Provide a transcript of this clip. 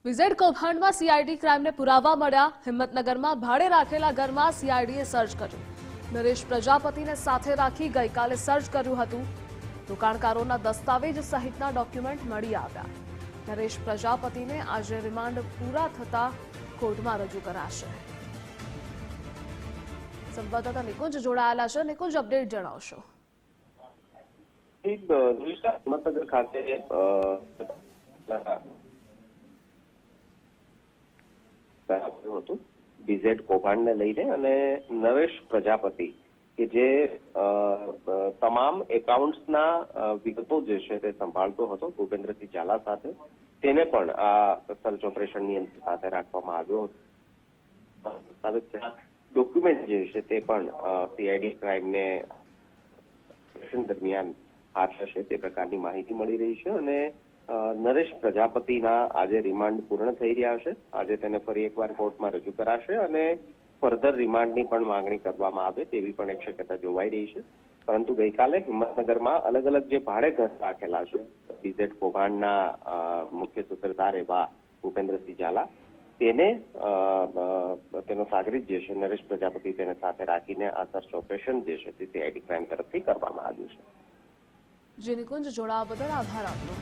વિઝેડ કૌભાંડમાં સીઆઈડી ક્રાઇમને પુરાવા મળ્યા। હિંમતનગરમાં ભાડે રાખેલા ઘરમાં સીઆઈડીએ સર્ચ કર્યું। નરેશ પ્રજાપતિને સાથે રાખી ગઈકાલે સર્ચ કર્યું હતું। રોકાણકારોના દસ્તાવેજ સહિતના ડોક્યુમેન્ટ મળી આવ્યા। નરેશ પ્રજાપતિને આજે રિમાન્ડ પૂરા થતા કોર્ટમાં રજૂ કરાશે। સંવાદદાતા નિકુંજ જોડાયેલા છે। નિકુંજ, અપડેટ જણાવશો। હિંમતનગર ખાતે હતું બીઝેડ કૌભાંડને લઈને અને નરેશ પ્રજાપતિ કે જે તમામ એકાઉન્ટ્સના વિગતો જે છે તે સંભાળતો હતો ભૂપેન્દ્રસિંહ ઝાલા સાથે, તેને પણ આ સર્ચ ઓપરેશનની સાથે રાખવામાં આવ્યો હતો। ડોક્યુમેન્ટ જે છે તે પણ સીઆઈડી ક્રાઇમને ઓપરેશન દરમિયાન હાથ હશે તે પ્રકારની માહિતી મળી રહી છે અને નરેશ પ્રજાપતિના આજે રિમાન્ડ પૂર્ણ થઈ રહ્યા છે। આજે તેને ફરી એકવાર કોર્ટમાં રજૂ કરાશે અને ફર્ધર રિમાન્ડની પણ માંગણી કરવામાં આવે તેવી પણ એક શક્યતા જોવાઈ રહી છે। પરંતુ ગઈકાલે હિંમતનગરમાં અલગ અલગ જે ભાડે ઘર રાખેલા છે બીઝેડ કૌભાંડના મુખ્ય સૂત્રધાર એવા ભૂપેન્દ્રસિંહ ઝાલા, તેને તેનો સાગરીત જે છે નરેશ પ્રજાપતિ તેને સાથે રાખીને આ સર્ચ ઓપરેશન જે છે તે સીઆઈડી ક્રાઇમ તરફથી કરવામાં આવ્યું છે। જે નિકુંજ, જોડાવા બદલ આભાર આપનો।